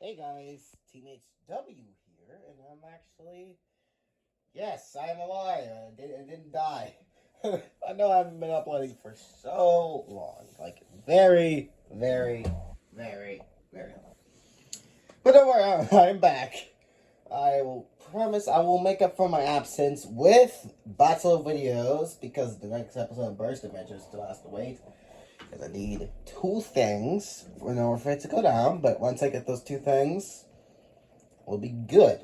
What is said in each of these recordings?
Hey guys, Teammates W here, and I'm actually, yes, I'm alive. I didn't die. I know I haven't been uploading for so long, like very, very, very, very long. But don't worry, I'm back. I will promise I will make up for my absence with battle videos because the next episode of Burst Adventures still has to wait. Because I need two things in order for it to go down, but once I get those two things, will be good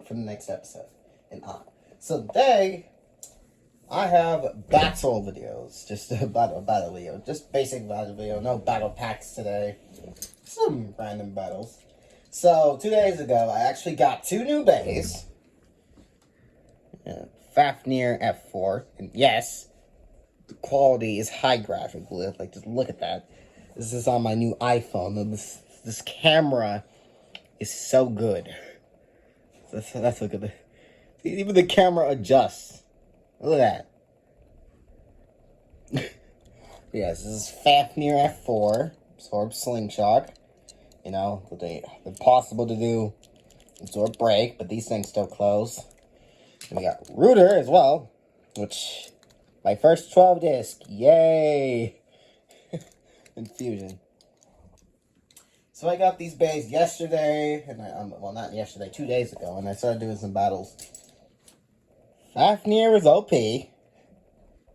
for the next episode and on. So today, I have battle videos, just a battle video, just basic battle video, no battle packs today, some random battles. So 2 days ago, I actually got two new bays, Fafnir F4, and yes, the quality is high graphically. Like, just look at that. This is on my new iPhone, and this camera is so good. That's look at the even the camera adjusts. Look at that. Yes, this is Fafnir F4 absorb slingshot. You know, they're possible to do absorb break, but these things still close. And we got Rooter as well, which my first 12 disc, yay! Infusion. So I got these bays yesterday, and well, not yesterday, 2 days ago, and I started doing some battles. Fafnir is OP.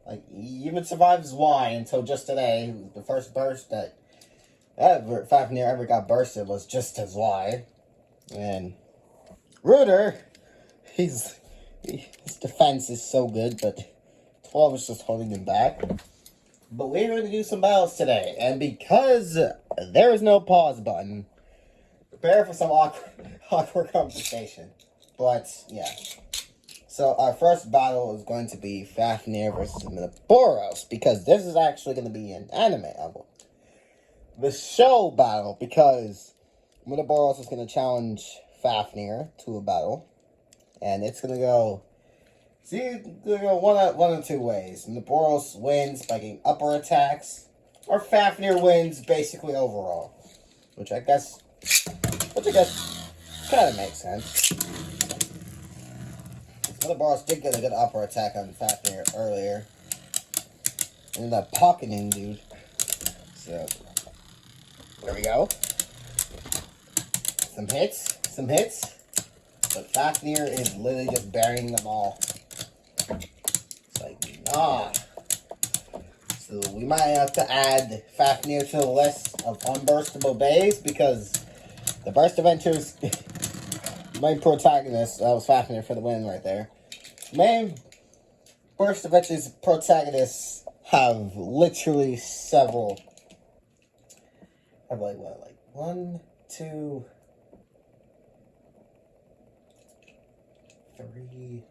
Like, he even survives Y until just today. The first burst that Fafnir ever got bursted was just his Y. And Rooter, his defense is so good, but 12 is just holding him back. But we're going to do some battles today, and because there is no pause button, prepare for some awkward conversation. But, yeah. So our first battle is going to be Fafnir versus Metaboros, because this is actually going to be an anime album. The show battle, because Metaboros is going to challenge Fafnir to a battle, and it's going to go... See, they go one of two ways. Metaboros wins by getting upper attacks, or Fafnir wins basically overall. Which I guess kind of makes sense. Metaboros did get a good upper attack on Fafnir earlier. Ended up pocketing dude. So, there we go. Some hits. But Fafnir is literally just burying them all. It's like, nah. So we might have to add Fafnir to the list of unburstable bays because the Burst Adventures main protagonist, that was Fafnir for the win right there. Main Burst Adventures protagonists have literally several. Have like what? Like 1, 2, 3.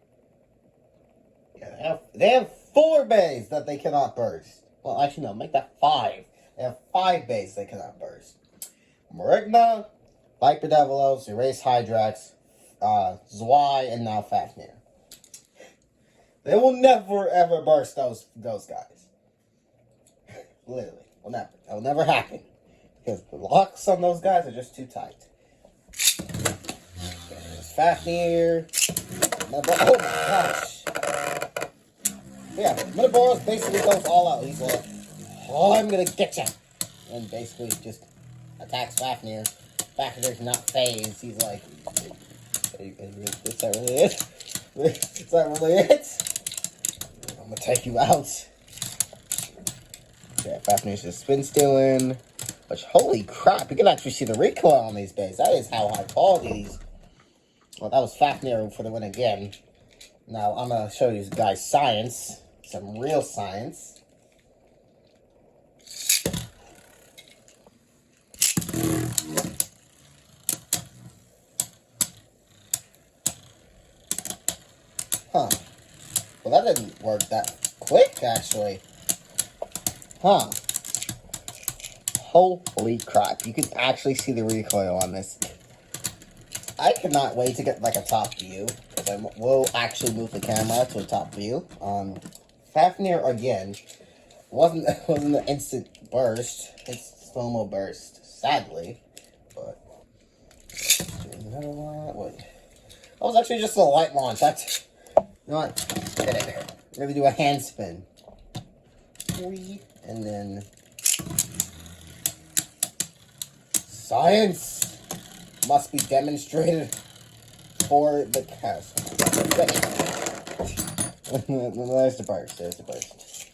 Yeah, they have 4 bays that they cannot burst. Well, actually, no, make that 5. They have 5 bays they cannot burst. Marigna, Viper Devilos, Erase Hydrax, Zwei, and now Fafnir. They will never ever burst those guys. Literally, will never. That will never happen because the locks on those guys are just too tight. There's Fafnir. Oh my gosh. Yeah, Metaboros basically goes all out. He's like, "Oh, I'm gonna get you," and basically just attacks Fafnir. Fafnir's not phased. He's like, "Is that really it? Is that really it? I'm gonna take you out." Yeah, Fafnir's just spin stealing. Which, holy crap, you can actually see the recoil on these bays. That is how high quality these. Well, that was Fafnir for the win again. Now, I'm gonna show you guys science. Some real science. Huh. Well, that didn't work that quick, actually. Huh. Holy crap. You can actually see the recoil on this. I cannot wait to get, like, a top view. Because I will actually move the camera to a top view. Fafnir, again, wasn't an instant burst. It's slow-mo burst, sadly. But Wait. That was actually just a light launch. That's... You know what? Get it. We're going to do a hand spin. And then... Science must be demonstrated for the cast. There's the burst. There's the burst.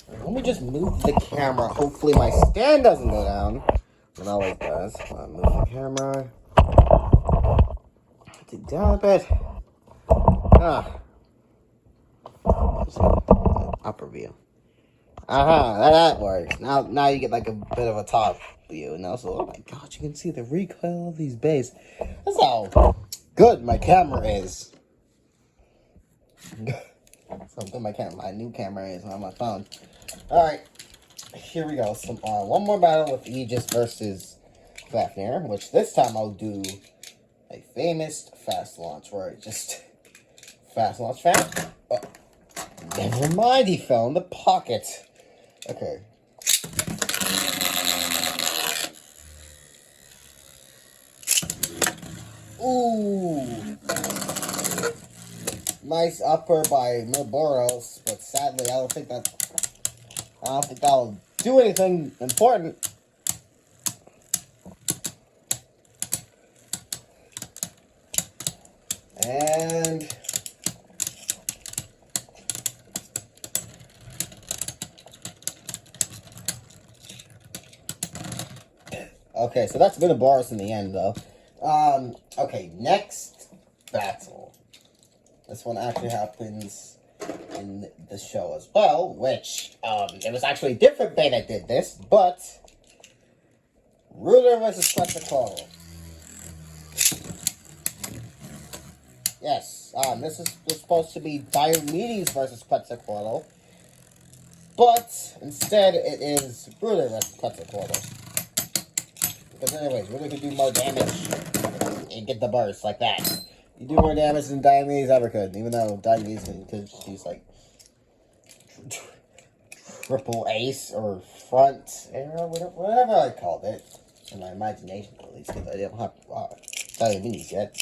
Let me just move the camera. Hopefully my stand doesn't go down. It always does. Move the camera. Put it down a bit. Upper view. That works. Now you get like a bit of a top view. And also, oh my gosh, you can see the recoil of these bays. That's how good my camera is. That's how good my new camera is on my phone. Alright, here we go. Some one more battle with Aegis versus Fafnir, which this time I'll do a famous fast launch where it just fast launch fast. Oh, never mind, he fell in the pocket. Okay. Ooh. Nice upper by Milboros, but sadly I don't think that'll do anything important. And okay, so that's gonna bar us in the end, though. Okay, next battle. This one actually happens in the show as well, which, it was actually a different bait that did this, but Ruler versus Quetzalcoatl. Yes, this was supposed to be Diomedes versus Quetzalcoatl, but instead it is Ruler versus Quetzalcoatl. Because anyways, Ruler can do more damage and get the burst like that. You do more damage than Diomedes ever could, even though Diomedes could just use like triple ace or front arrow, whatever I called it. In my imagination, at least, because I didn't have Diomedes yet.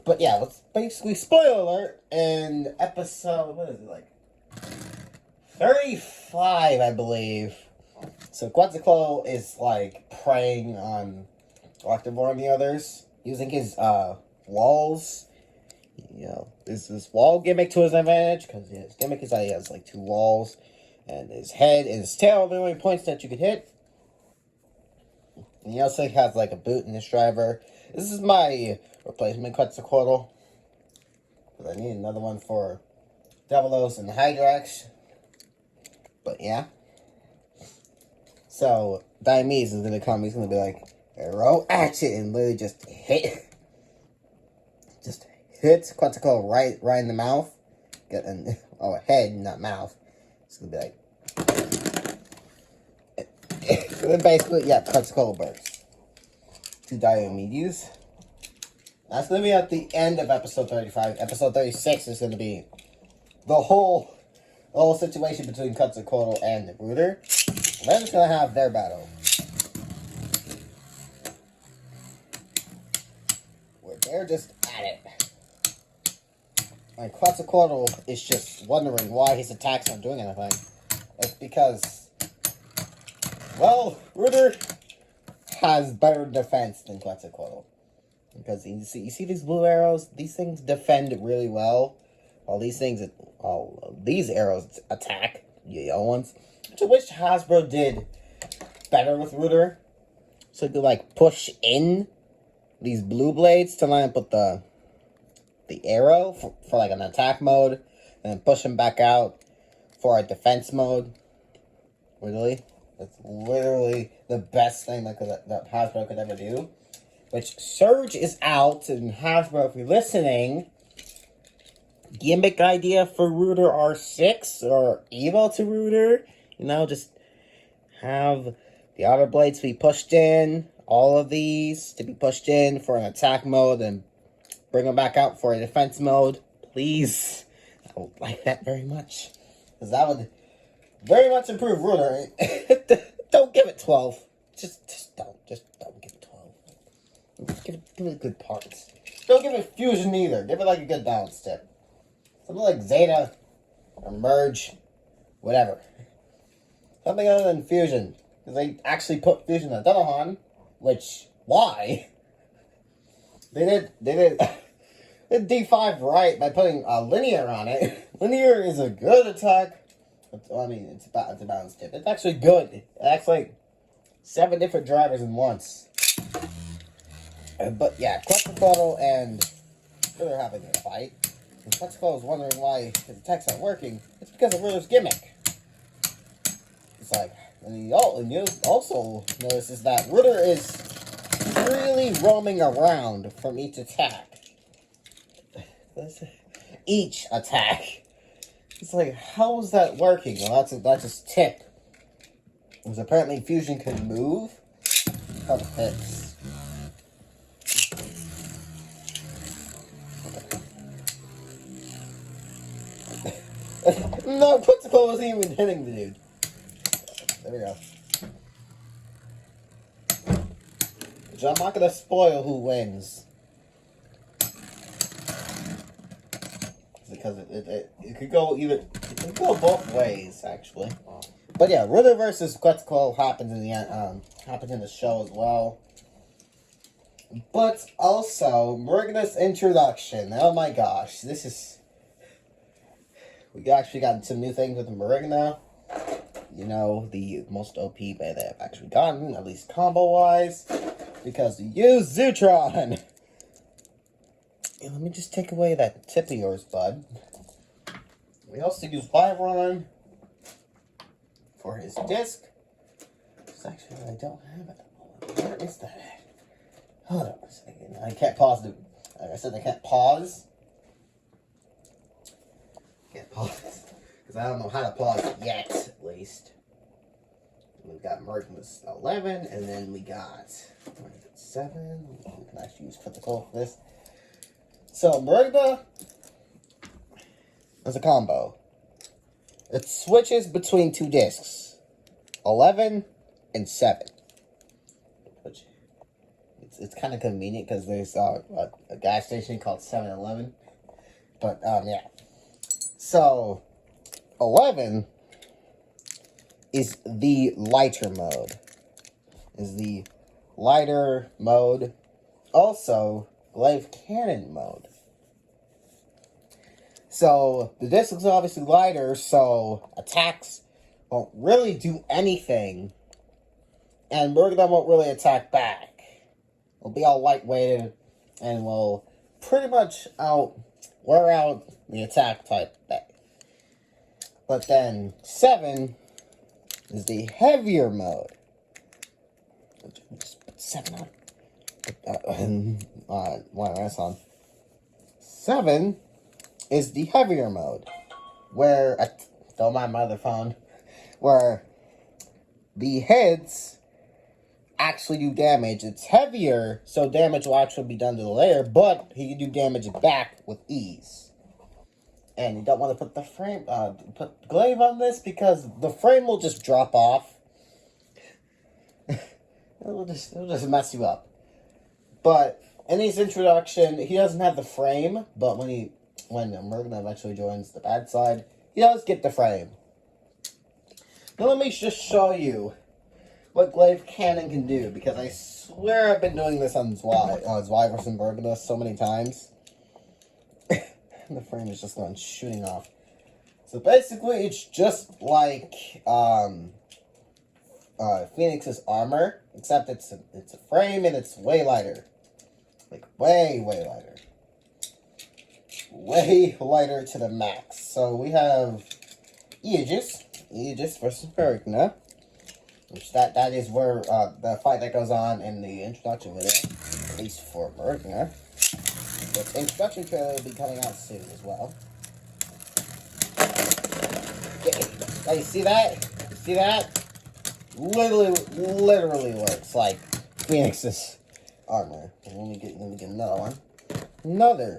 But yeah, let's basically, spoiler alert, in episode, what is it, like 35, I believe. So Quetzalcoatl is like preying on Electrovore and the others, using his walls. You know, there's this wall gimmick to his advantage, because his gimmick is that he has like 2 walls, and his head and his tail are the only points that you can hit. And he also has like a boot in his driver. This is my replacement Quetzalcoatl, because I need another one for Devilos and Hydrax. But yeah. So Diomedes is gonna come, he's gonna be like, arrow action, and literally just hit Quetzalcoatl right in the mouth. Head, not mouth. It's gonna be like so basically, yeah, Quetzalcoatl burst to Diomedes. That's gonna be at the end of episode 35. Episode 36 is gonna be the whole situation between Quetzalcoatl and the Ruler. They're just gonna have their battle, where they're just at it. And Quetzalcoatl is just wondering why his attacks aren't doing anything. It's because, well, Ruler has better defense than Quetzalcoatl. Because you see these blue arrows? These things defend really well. All these arrows attack, the yellow ones. Which I wish Hasbro did better with Ruler. So you could like push in these blue blades to line up with the arrow for like an attack mode. And then push them back out for a defense mode. Literally. That's literally the best thing that Hasbro could ever do. Which Surge is out, and Hasbro, if you're listening, gimmick idea for Ruler R6 or Evo to Ruler, you know, just have the outer blades be pushed in, all of these to be pushed in for an attack mode, and bring them back out for a defense mode, please. I would like that very much, because that would very much improve Ruler. Don't give it 12. Just don't give it 12. give it good parts. Don't give it fusion either. Give it like a good balance tip. Something like Zeta or Merge, whatever. Something other than fusion. Because they actually put fusion on Denahan, which, why? They did D5 right by putting Linear on it. Linear is a good attack. I mean, it's a balance tip. It's actually good. It acts like 7 different drivers in once. But yeah, Quetzalcoatl and Ritter having a fight. And Quetzalcoatl is wondering why his attacks aren't working. It's because of Ritter's gimmick. It's like, and you also notices that Ritter is really roaming around from each attack. Each attack. It's like, how is that working? Well, that's his tip. Because apparently fusion can move. How to fix. No, Quetzalcoatl wasn't even hitting the dude. There we go. Which I'm not gonna spoil who wins. Because it could go both ways, actually. But yeah, Ritter versus Quetzalcoatl happens in the show as well. But also, Murigna's introduction. Oh my gosh, we actually got some new things with Murigna. You know, the most OP beta I've actually gotten, at least combo-wise, because you use Zutron! And let me just take away that tip of yours, bud. We also use Vyron for his disc. Actually, I don't have it. Where is that at? Hold on a second. I can't pause it. Like I said, I can't pause. Can't pause. Because I don't know how to pause it yet, at least. We've got Murigna's 11, and then we got 7. We can actually use Quetzalcoatl for this. So, Murigna is a combo. It switches between 2 discs. 11 and 7. Which, it's kind of convenient because there's a gas station called 7-Eleven. But, yeah. So, 11 is the lighter mode. Also, Glaive Cannon mode. So, the disc is obviously lighter, so attacks won't really do anything. And Murigna won't really attack back. It'll be all lightweighted and will pretty much wear out the attack type back. But then 7 is the heavier mode. Just put 7 on. That's on. 7 is the heavier mode, where don't mind my other phone, where the heads actually do damage. It's heavier, so damage will actually be done to the layer, but he can do damage back with ease. And you don't want to put the frame, put glaive on this because the frame will just drop off. it'll just mess you up. But in his introduction, he doesn't have the frame, but when Murigna eventually joins the bad side, he does get the frame. Now let me just show you what Glaive Cannon can do, because I swear I've been doing this on Zwei versus Murigna so many times. The frame is just going shooting off. So basically, it's just like Phoenix's armor, except it's a frame and it's way lighter, like way lighter, way lighter to the max. So we have Aegis versus Murigna, which that is where the fight that goes on in the introduction video, at least for Murigna. Its introduction trailer will be coming out soon as well. Yeah, you see that? You see that? Literally looks like Phoenix's armor. Let me get another one.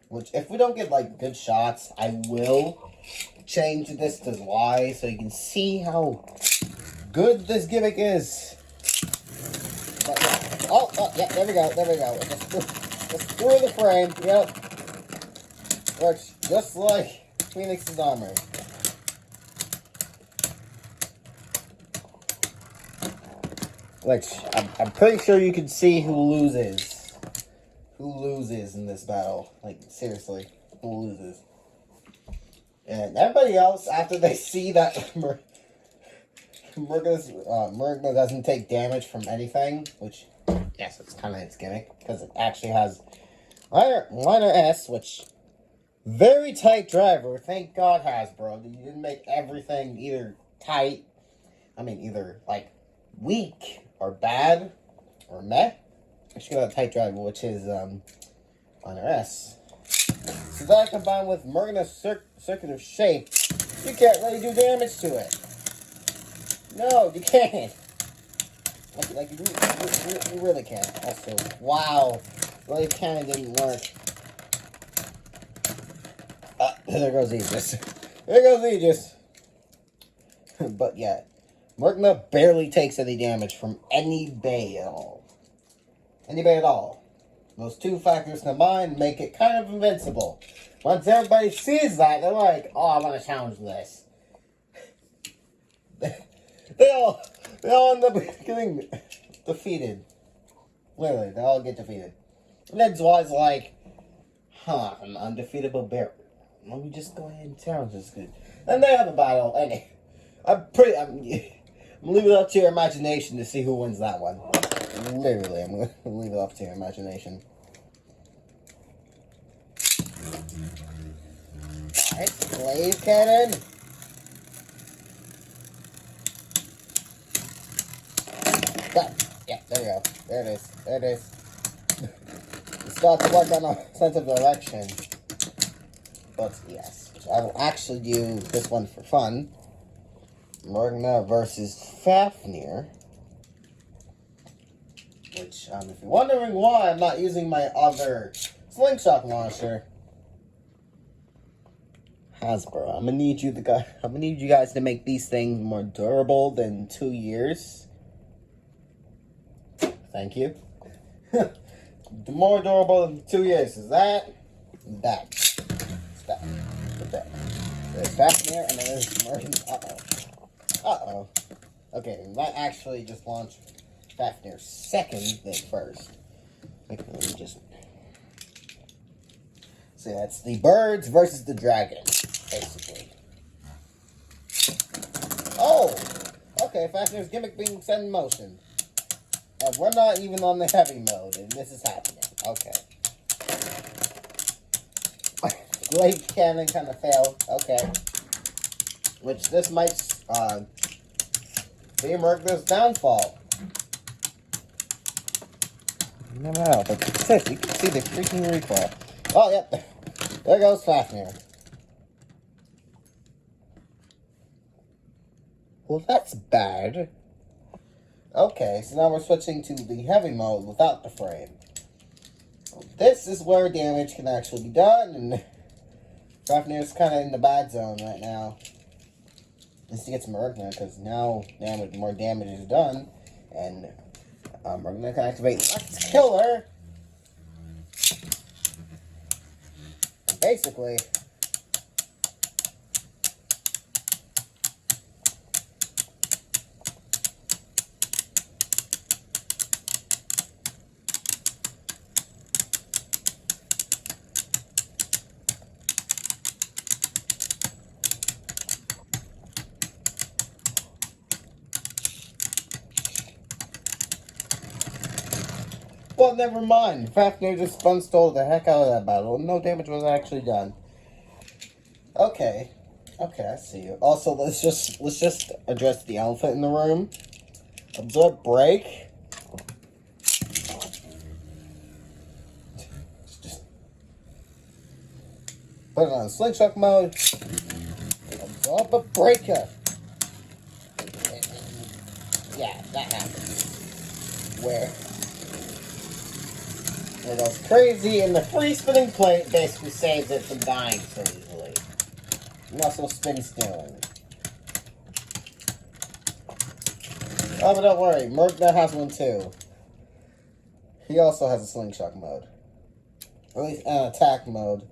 Which, if we don't get like good shots, I will change this to Y so you can see how good this gimmick is. But Yeah, there we go. Just through the frame. Yep. Works just like Phoenix's armor. Which, I'm pretty sure you can see who loses. Who loses in this battle. Like, seriously. Who loses. And everybody else, after they see that Murgna doesn't take damage from anything, which, yes, it's kind of its gimmick, because it actually has Liner S, which, very tight driver, thank God Hasbro. You didn't make everything either tight, either, like, weak, or bad, or meh. She got a tight driver, which is, Liner S. So that combined with Murgna's circular shape, you can't really do damage to it. No, you can't. You really can't. Also, wow. Blade Cannon didn't work. There goes Aegis. There goes Aegis. But yeah, Murgna barely takes any damage from any Bay at all. Any Bay at all. Those two factors combined make it kind of invincible. Once everybody sees that, they're like, oh, I want to challenge this. They all end up getting defeated. Literally, they all get defeated. And then Zwai's like, an undefeatable bear. Let me just go ahead and challenge this good. And they have a battle, and I'm leaving it up to your imagination to see who wins that one. Literally, I'm gonna leave it up to your imagination. Alright, Blade Cannon. Got, yeah, there we go. There it is. We start to work on a sense of direction. But yes, I will actually do this one for fun. Murgna versus Fafnir. Which, if you're wondering why I'm not using my other slingshot launcher, Hasbro, I'm gonna need you guys to make these things more durable than 2 years. Thank you. More durable than 2 years is that. There's Fafnir and there's Murgna. Uh-oh. Okay, that actually just launched Fafnir second than first. Let me just... So that's the birds versus the dragon, basically. Oh! Okay, Fafnir's gimmick being set in motion. And we're not even on the heavy mode, and this is happening. Okay. Blade Cannon kind of failed. Okay. Which this might be Murgna's downfall. No, but you can see the freaking recoil. Oh, yep. There goes Fafnir. Well, that's bad. Okay, so now we're switching to the heavy mode without the frame. This is where damage can actually be done, and Fafnir's kind of in the bad zone right now. Just to get some Murgna, because now more damage is done, and Murgna can activate Lex Killer. And basically, well, never mind. Fafnir just fun stole the heck out of that battle. No damage was actually done. Okay, I see you. Also, let's just address the elephant in the room. Absorb break. Just put it on slingshot mode. Absorb a breaker. Yeah, that happens. Where it goes crazy, and the free spinning plate basically saves it from dying so easily. Muscle spin stealing. Oh, but don't worry, Murgna has one too. he also has a slingshot mode. At least an attack mode.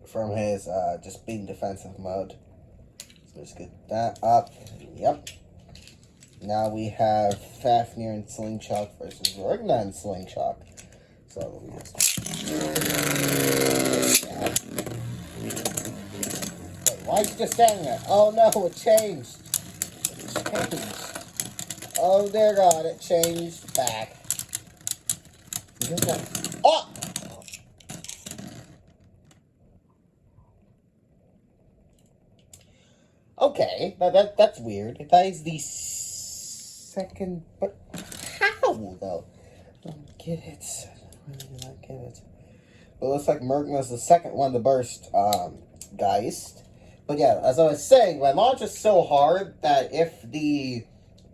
From his just being defensive mode. So let's get that up. Yep. Now we have Fafnir and Slingshot versus Regna and Slingshot. So let me just. Wait, why is it just standing there? Oh no, it changed. It changed. Oh dear God, it changed back. Oh! Okay, that's weird. That is the second, but how though? I don't get it. I really do not get it. But it looks like Mergna's the second one to burst Geist. But yeah, as I was saying, my launch is so hard that if the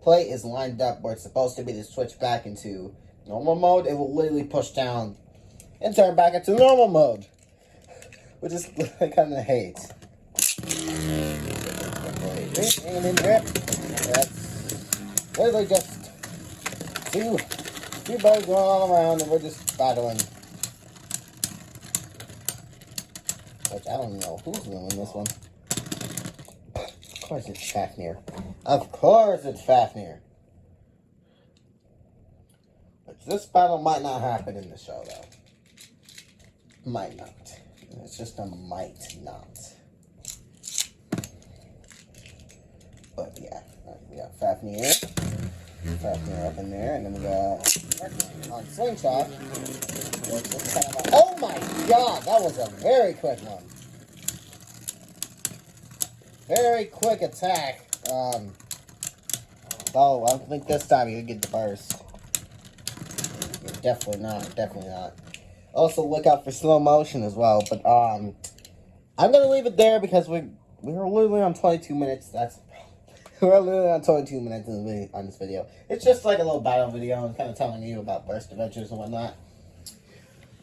plate is lined up where it's supposed to be to switch back into normal mode, it will literally push down and turn back into normal mode. Which is I kinda hate. And in there, that's literally just two birds going all around, and we're just battling. Which I don't know who's winning this one. Of course it's Fafnir. Of course it's Fafnir. But this battle might not happen in the show, though. Might not. It's just a might not. But yeah, we got Fafnir up in there, and then we got on Slingshot. Oh my God, that was a very quick one. Very quick attack. Oh, I don't think this time you can get the burst. Yeah, definitely not. Also, look out for slow motion as well. But I'm gonna leave it there because we're literally on 22 minutes. We're literally on 22 minutes on this video. It's just like a little battle video and kind of telling you about burst adventures and whatnot.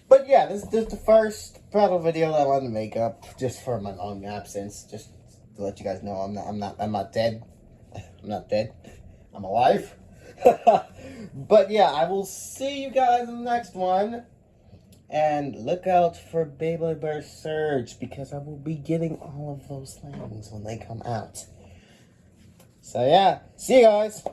But yeah, this is the first battle video that I wanted to make up just for my long absence. Just to let you guys know I'm not dead. I'm not dead. I'm alive. But yeah, I will see you guys in the next one. And look out for Beyblade Burst Surge because I will be getting all of those things when they come out. So yeah, see you guys.